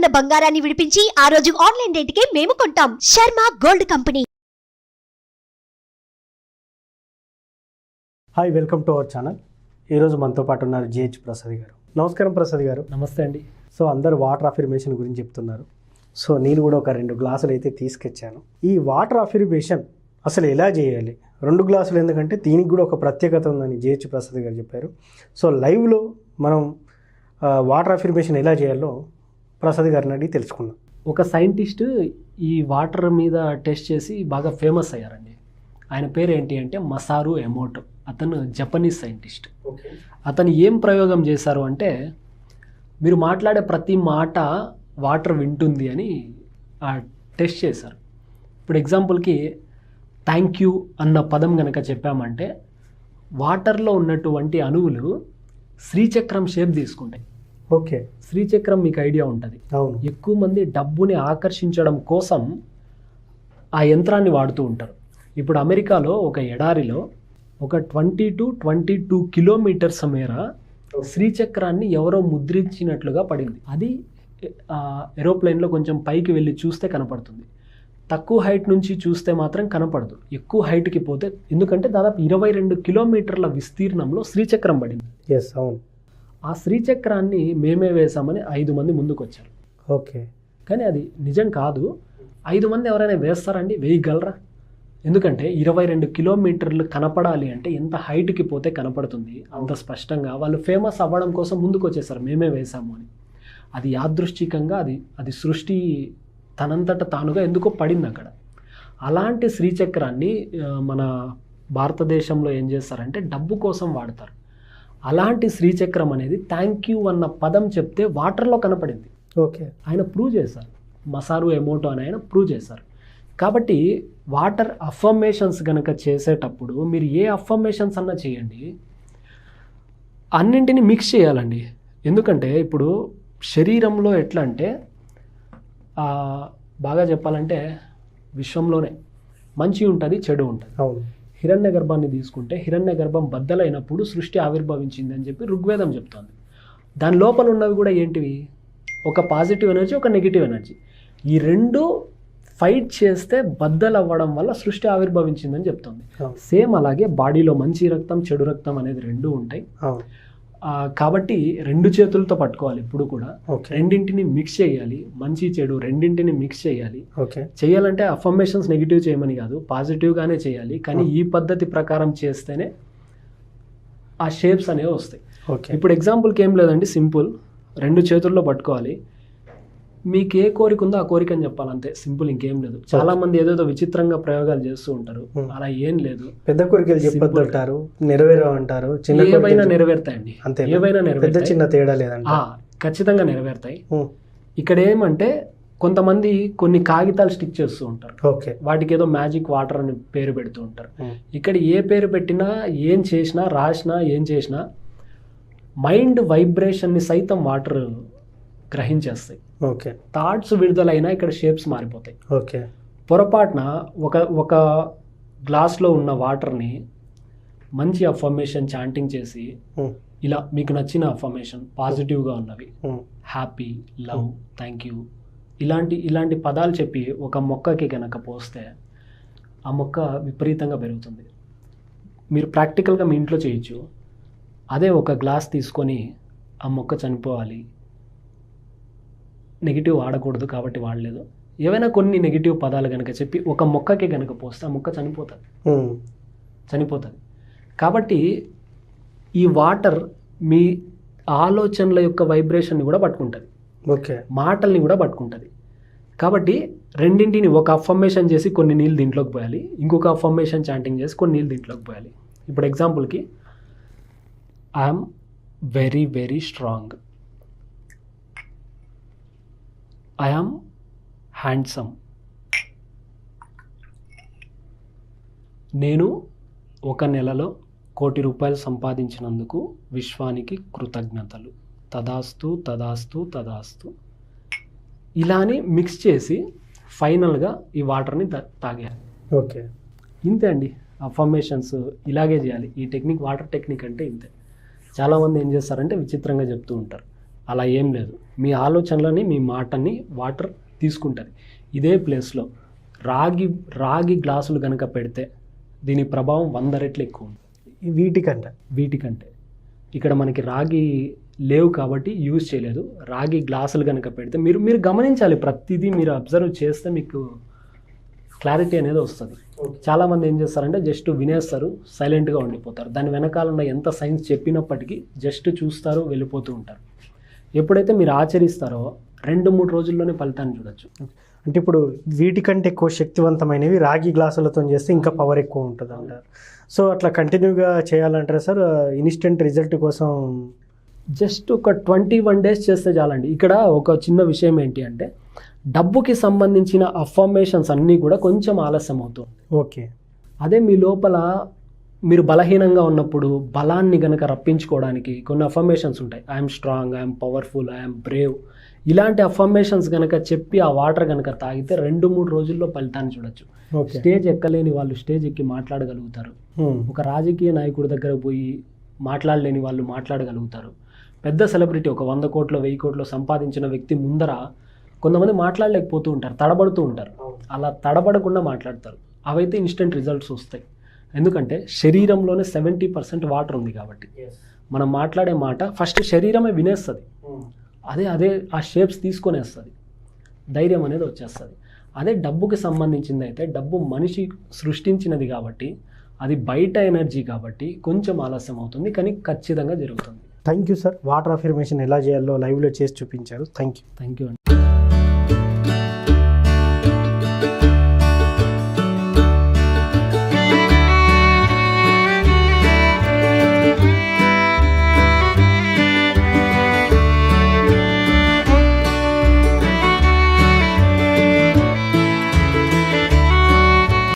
ఉన్న బంగారాన్ని విడిపించి ఆ రోజు ఆన్లైన్ రేటుకే మేము కొంటాం. Sharma gold company. Hi, welcome to our channel. ఈరోజు మనతో పాటు ఉన్నారు జిహెచ్ ప్రసాద్ గారు. నమస్కారం ప్రసాద్ గారు. నమస్తే అండి. సో అందరు వాటర్ అఫర్మేషన్ గురించి చెప్తున్నారు. సో నేను కూడా ఒక 2 గ్లాసులు అయితే తీసుకొచ్చాను. ఈ వాటర్ అఫర్మేషన్ అసలు ఎలా చేయాలి? 2 గ్లాసులు ఎందుకంటే దీనికి కూడా ఒక ప్రత్యేకత ఉందని జిహెచ్ ప్రసాద్ గారు చెప్పారు. సో లైవ్లో మనం వాటర్ అఫర్మేషన్ ఎలా చేయాలో ప్రసాద్ గారిని అడిగి తెలుసుకుందాం. ఒక సైంటిస్ట్ ఈ వాటర్ మీద టెస్ట్ చేసి బాగా ఫేమస్ అయ్యారండి. ఆయన పేరు ఏంటి అంటే మసారు ఎమోటో. అతను జపనీస్ సైంటిస్ట్. అతను ఏం ప్రయోగం చేశారు అంటే, మీరు మాట్లాడే ప్రతి మాట వాటర్ వింటుంది అని టెస్ట్ చేశారు. ఇప్పుడు ఎగ్జాంపుల్కి థ్యాంక్ యూ అన్న పదం కనుక చెప్పామంటే వాటర్లో ఉన్నటువంటి అణువులు శ్రీచక్రం షేప్ తీసుకుంటాయి. ఓకే, శ్రీచక్రం మీకు ఐడియా ఉంటుంది. అవును. ఎక్కువ మంది డబ్బుని ఆకర్షించడం కోసం ఆ యంత్రాన్ని వాడుతూ ఉంటారు. ఇప్పుడు అమెరికాలో ఒక ఎడారిలో ఒక 22 కిలోమీటర్స్ మేర శ్రీచక్రాన్ని ఎవరో ముద్రించినట్లుగా పడింది. అది ఏరోప్లేన్లో కొంచెం పైకి వెళ్ళి చూస్తే కనపడుతుంది. తక్కువ హైట్ నుంచి చూస్తే మాత్రం కనపడదు. ఎక్కువ హైట్కి పోతే, ఎందుకంటే దాదాపు 22 కిలోమీటర్ల విస్తీర్ణంలో శ్రీచక్రం పడింది. ఎస్, అవును. ఆ శ్రీచక్రాన్ని మేమే వేసామని 5 మంది ముందుకు వచ్చారు. ఓకే, కానీ అది నిజం కాదు. 5 మంది ఎవరైనా వేస్తారండి? వేయగలరా? ఎందుకంటే 22 కిలోమీటర్లు కనపడాలి అంటే ఎంత హైట్కి పోతే కనపడుతుంది అంత స్పష్టంగా. వాళ్ళు ఫేమస్ అవ్వడం కోసం ముందుకు వచ్చేసారు, మేమే వేసాము అని. అది యాదృశ్చికంగా అది సృష్టి తనంతట తానుగా ఎందుకో పడింది అక్కడ. అలాంటి శ్రీచక్రాన్ని మన భారతదేశంలో ఏం చేస్తారంటే డబ్బు కోసం వాడతారు. అలాంటి శ్రీచక్రం అనేది థ్యాంక్ యూ అన్న పదం చెప్తే వాటర్లో కనపడింది. ఓకే, ఆయన ప్రూవ్ చేశారు. మసారు ఎమోటో అని ఆయన ప్రూవ్ చేశారు. కాబట్టి వాటర్ అఫర్మేషన్స్ కనుక చేసేటప్పుడు మీరు ఏ అఫర్మేషన్స్ అన్నా చేయండి, అన్నింటినీ మిక్స్ చేయాలండి. ఎందుకంటే ఇప్పుడు శరీరంలో ఎట్లా అంటే బాగా చెప్పాలంటే విశ్వంలోనే మంచి ఉంటుంది, చెడు ఉంటుంది. అవును. హిరణ్య గర్భాన్ని తీసుకుంటే హిరణ్య గర్భం బద్దలైనప్పుడు సృష్టి ఆవిర్భవించింది అని చెప్పి ఋగ్వేదం చెప్తోంది. దాని లోపల ఉన్నవి కూడా ఏంటివి? ఒక పాజిటివ్ ఎనర్జీ, ఒక నెగిటివ్ ఎనర్జీ. ఈ రెండు ఫైట్ చేస్తే బద్దలు అవ్వడం వల్ల సృష్టి ఆవిర్భవించిందని చెప్తుంది. సేమ్ అలాగే బాడీలో మంచి రక్తం, చెడు రక్తం అనేది 2 ఉంటాయి. కాబట్టి 2 చేతులతో పట్టుకోవాలి ఎప్పుడు కూడా. రెండింటిని మిక్స్ చేయాలి. మంచి చెడు రెండింటిని మిక్స్ చేయాలి. చేయాలంటే అఫర్మేషన్స్ నెగిటివ్ చేయమని కాదు, పాజిటివ్గానే చేయాలి. కానీ ఈ పద్ధతి ప్రకారం చేస్తేనే ఆ షేప్స్ అనేవి వస్తాయి. ఇప్పుడు ఎగ్జాంపుల్కి ఏం లేదండి, సింపుల్. 2 చేతుల్లో పట్టుకోవాలి. మీకు ఏ కోరిక ఉందో ఆ కోరిక అని చెప్పాలంతే, సింపుల్, ఇంకేం లేదు. చాలా మంది ఏదేదో విచిత్రంగా ప్రయోగాలు చేస్తూ ఉంటారు. అలా ఏం లేదు. పెద్ద కోరికలు చెప్పొద్దంటారు, నెరవేరవంటారు. ఏవైనా నెరవేరుతాయండి, ఏవైనా నెరవేరుతాయి, చిన్న తేడా లేదంట, ఖచ్చితంగా నెరవేరుతాయి. ఇక్కడ ఏమంటే కొంతమంది కొన్ని కాగితాలు స్టిక్ చేస్తూ ఉంటారు. వాటికి ఏదో మ్యాజిక్ వాటర్ అని పేరు పెడుతూ ఉంటారు. ఇక్కడ ఏ పేరు పెట్టినా, ఏం చేసినా, రాసినా, ఏం చేసినా మైండ్ వైబ్రేషన్ని సైతం వాటర్ గ్రహించేస్తాయి. థాట్స్ విడుదలైనా ఇక్కడ షేప్స్ మారిపోతాయి. పొరపాటున ఒక గ్లాస్లో ఉన్న వాటర్ని మంచి అఫర్మేషన్ చాంటింగ్ చేసి, ఇలా మీకు నచ్చిన అఫర్మేషన్ పాజిటివ్గా ఉన్నవి, హ్యాపీ, లవ్, థ్యాంక్ యూ, ఇలాంటి పదాలు చెప్పి ఒక మొక్కకి కనుక పోస్తే ఆ మొక్క విపరీతంగా పెరుగుతుంది. మీరు ప్రాక్టికల్గా మీ ఇంట్లో చేయొచ్చు. అదే ఒక గ్లాస్ తీసుకొని ఆ మొక్క చనిపోవాలి, నెగిటివ్ వాడకూడదు కాబట్టి వాడలేదు, ఏవైనా కొన్ని నెగిటివ్ పదాలు కనుక చెప్పి ఒక మొక్కకి కనుక పోస్తే ఆ మొక్క చనిపోతుంది. కాబట్టి ఈ వాటర్ మీ ఆలోచనల యొక్క వైబ్రేషన్ని కూడా పట్టుకుంటుంది, మాటల్ని కూడా పట్టుకుంటుంది. కాబట్టి రెండింటిని ఒక అఫర్మేషన్ చేసి కొన్ని నీళ్ళు దీంట్లోకి పోయాలి, ఇంకొక అఫర్మేషన్ చాంటింగ్ చేసి కొన్ని నీళ్ళు దీంట్లోకి పోయాలి. ఇప్పుడు ఎగ్జాంపుల్కి I'm very very strong, I am handsome, నేను 1 నెలలో 1 కోటి రూపాయలు సంపాదించినందుకు విశ్వానికి కృతజ్ఞతలు, తదాస్తు తదాస్తు తదాస్తు. ఇలాని మిక్స్ చేసి ఫైనల్గా ఈ వాటర్ని తాగేయాలి. ఇంతే అండి అఫర్మేషన్స్. ఇలాగే చేయాలి. ఈ టెక్నిక్, వాటర్ టెక్నిక్ అంటే ఇంతే. చాలామంది ఏం చేస్తారంటే విచిత్రంగా చెప్తూ ఉంటారు. అలా ఏం లేదు. మీ ఆలోచనలని, మీ మాటని వాటర్ తీసుకుంటుంది. ఇదే ప్లేస్లో రాగి గ్లాసులు కనుక పెడితే దీని ప్రభావం 100 రెట్లు ఎక్కువ ఉంది వీటికంటే. ఇక్కడ మనకి రాగి లేవు కాబట్టి యూజ్ చేయలేదు. రాగి గ్లాసులు కనుక పెడితే మీరు గమనించాలి, ప్రతిదీ మీరు అబ్జర్వ్ చేస్తే మీకు క్లారిటీ అనేది వస్తుంది. చాలామంది ఏం చేస్తారంటే జస్ట్ వినేస్తారు, సైలెంట్గా ఉండిపోతారు. దాని వెనకాల ఉన్న ఎంత సైన్స్ చెప్పినప్పటికీ జస్ట్ చూస్తారు, వెళ్ళిపోతూ ఉంటారు. ఎప్పుడైతే మీరు ఆచరిస్తారో 2-3 రోజుల్లోనే ఫలితాన్ని చూడొచ్చు. అంటే ఇప్పుడు వీటికంటే ఎక్కువ శక్తివంతమైనవి రాగి గ్లాసులతో చేస్తే ఇంకా పవర్ ఎక్కువ ఉంటుంది అంటారు. సో అట్లా కంటిన్యూగా చేయాలంటారా సార్? ఇన్స్టెంట్ రిజల్ట్ కోసం జస్ట్ ఒక 21 డేస్ చేస్తే చాలండి. ఇక్కడ ఒక చిన్న విషయం ఏంటి అంటే, డబ్బుకి సంబంధించిన అఫర్మేషన్స్ అన్నీ కూడా కొంచెం ఆలస్యం అవుతుంది. ఓకే. అదే మీ లోపల మీరు బలహీనంగా ఉన్నప్పుడు బలాన్ని గనక రప్పించుకోవడానికి కొన్ని అఫర్మేషన్స్ ఉంటాయి. I'm strong, I'm powerful, I'm Brave. ఇలాంటి అఫర్మేషన్స్ కనుక చెప్పి ఆ వాటర్ కనుక తాగితే 2-3 రోజుల్లో ఫలితాన్ని చూడొచ్చు. స్టేజ్ ఎక్కలేని వాళ్ళు స్టేజ్ ఎక్కి మాట్లాడగలుగుతారు. ఒక రాజకీయ నాయకుడి దగ్గర పోయి మాట్లాడలేని వాళ్ళు మాట్లాడగలుగుతారు. పెద్ద సెలబ్రిటీ ఒక 100 కోట్లు 1000 కోట్లు సంపాదించిన వ్యక్తి ముందర కొంతమంది మాట్లాడలేకపోతూ ఉంటారు, తడబడుతూ ఉంటారు. అలా తడబడకుండా మాట్లాడతారు. అవైతే ఇన్స్టెంట్ రిజల్ట్స్ వస్తాయి. ఎందుకంటే శరీరంలోనే 70% వాటర్ ఉంది కాబట్టి మనం మాట్లాడే మాట ఫస్ట్ శరీరమే వినేస్తుంది. అదే ఆ షేప్స్ తీసుకొనేస్తుంది, ధైర్యం అనేది వచ్చేస్తుంది. అదే డబ్బుకి సంబంధించింది అయితే డబ్బు మనిషి సృష్టించినది కాబట్టి అది బయట ఎనర్జీ కాబట్టి కొంచెం ఆలస్యం అవుతుంది, కానీ ఖచ్చితంగా జరుగుతుంది. Thank you sir. Water affirmation ఎలా చేయాలో లైవ్లో చేసి చూపించారు. థ్యాంక్ యూ అండి.